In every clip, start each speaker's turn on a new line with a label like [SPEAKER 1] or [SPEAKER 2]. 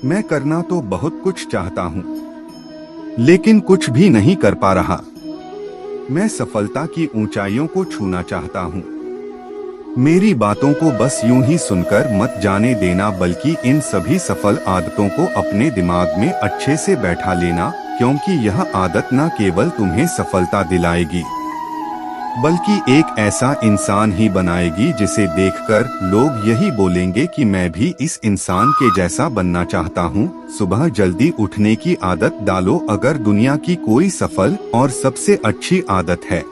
[SPEAKER 1] मैं करना तो बहुत कुछ चाहता हूँ, लेकिन कुछ भी नहीं कर पा रहा। मैं सफलता की ऊंचाइयों को छूना चाहता हूँ। मेरी बातों को बस यूं ही सुनकर मत जाने देना, बल्कि इन सभी सफल आदतों को अपने दिमाग में अच्छे से बैठा लेना, क्योंकि यह आदत न केवल तुम्हें सफलता दिलाएगी, बल्कि एक ऐसा इंसान ही बनाएगी जिसे देखकर लोग यही बोलेंगे कि मैं भी इस इंसान के जैसा बनना चाहता हूँ। सुबह जल्दी उठने की आदत डालो। अगर दुनिया की कोई सफल और सबसे अच्छी आदत है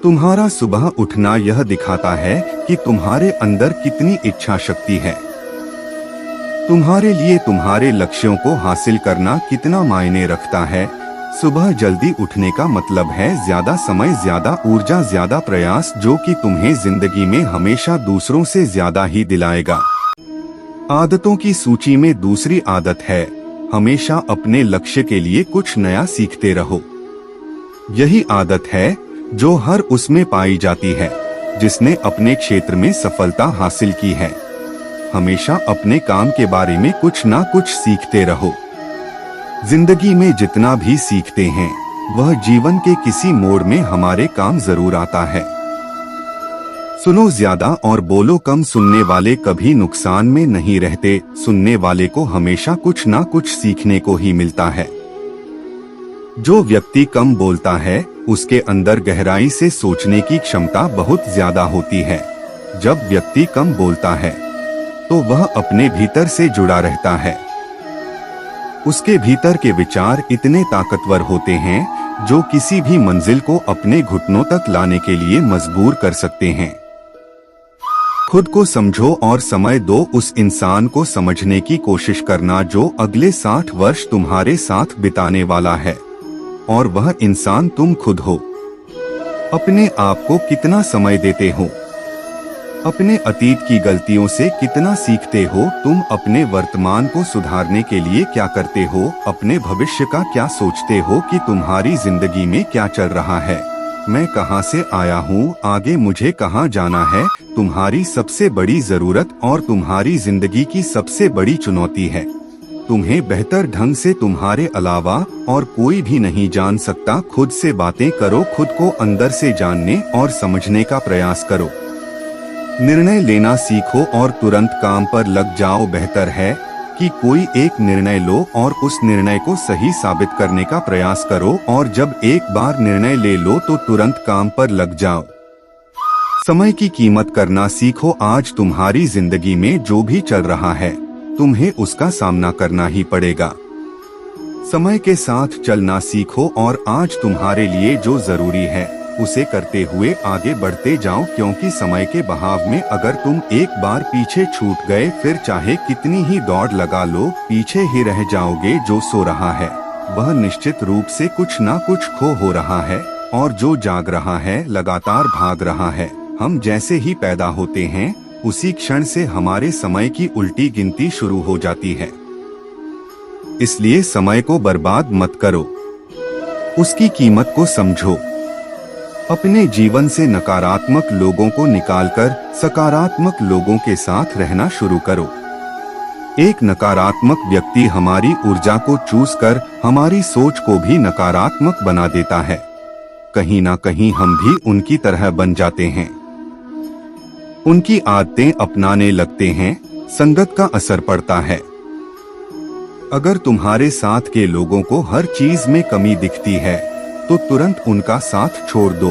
[SPEAKER 1] तुम्हारा सुबह उठना, यह दिखाता है कि तुम्हारे अंदर कितनी इच्छा शक्ति है। तुम्हारे लिए तुम्हारे लक्ष्यों को हासिल करना कितना मायने रखता है। सुबह जल्दी उठने का मतलब है ज्यादा समय, ज्यादा ऊर्जा, ज्यादा प्रयास, जो कि तुम्हें जिंदगी में हमेशा दूसरों से ज्यादा ही दिलाएगा। आदतों की सूची में दूसरी आदत है हमेशा अपने लक्ष्य के लिए कुछ नया सीखते रहो। यही आदत है जो हर उसमें पाई जाती है जिसने अपने क्षेत्र में सफलता हासिल की है। हमेशा अपने काम के बारे में कुछ ना कुछ सीखते रहो। जिंदगी में जितना भी सीखते हैं वह जीवन के किसी मोड़ में हमारे काम जरूर आता है। सुनो ज्यादा और बोलो कम। सुनने वाले कभी नुकसान में नहीं रहते। सुनने वाले को हमेशा कुछ ना कुछ सीखने को ही मिलता है। जो व्यक्ति कम बोलता है उसके अंदर गहराई से सोचने की क्षमता बहुत ज्यादा होती है। जब व्यक्ति कम बोलता है तो वह अपने भीतर से जुड़ा रहता है। उसके भीतर के विचार इतने ताकतवर होते हैं जो किसी भी मंजिल को अपने घुटनों तक लाने के लिए मजबूर कर सकते हैं। खुद को समझो और समय दो। उस इंसान को समझने की कोशिश करना जो अगले 60 वर्ष तुम्हारे साथ बिताने वाला है, और वह इंसान तुम खुद हो। अपने आप को कितना समय देते हो? अपने अतीत की गलतियों से कितना सीखते हो? तुम अपने वर्तमान को सुधारने के लिए क्या करते हो? अपने भविष्य का क्या सोचते हो कि तुम्हारी जिंदगी में क्या चल रहा है? मैं कहां से आया हूं, आगे मुझे कहां जाना है? तुम्हारी सबसे बड़ी जरूरत और तुम्हारी जिंदगी की सबसे बड़ी चुनौती है। तुम्हें बेहतर ढंग से तुम्हारे अलावा और कोई भी नहीं जान सकता। खुद से बातें करो, खुद को अंदर से जानने और समझने का प्रयास करो। निर्णय लेना सीखो और तुरंत काम पर लग जाओ। बेहतर है कि कोई एक निर्णय लो और उस निर्णय को सही साबित करने का प्रयास करो, और जब एक बार निर्णय ले लो तो तुरंत काम पर लग जाओ। समय की कीमत करना सीखो। आज तुम्हारी जिंदगी में जो भी चल रहा है तुम्हें उसका सामना करना ही पड़ेगा। समय के साथ चलना सीखो और आज तुम्हारे लिए जो जरूरी है उसे करते हुए आगे बढ़ते जाओ, क्योंकि समय के बहाव में अगर तुम एक बार पीछे छूट गए फिर चाहे कितनी ही दौड़ लगा लो पीछे ही रह जाओगे। जो सो रहा है वह निश्चित रूप से कुछ ना कुछ खो हो रहा है, और जो जाग रहा है लगातार भाग रहा है। हम जैसे ही पैदा होते हैं उसी क्षण से हमारे समय की उल्टी गिनती शुरू हो जाती है। इसलिए समय को बर्बाद मत करो, उसकी कीमत को समझो। अपने जीवन से नकारात्मक लोगों को निकालकर सकारात्मक लोगों के साथ रहना शुरू करो। एक नकारात्मक व्यक्ति हमारी ऊर्जा को चूस कर हमारी सोच को भी नकारात्मक बना देता है। कहीं ना कहीं हम भी उनकी तरह बन जाते हैं, उनकी आदतें अपनाने लगते हैं। संगत का असर पड़ता है। अगर तुम्हारे साथ के लोगों को हर चीज में कमी दिखती है तो तुरंत उनका साथ छोड़ दो।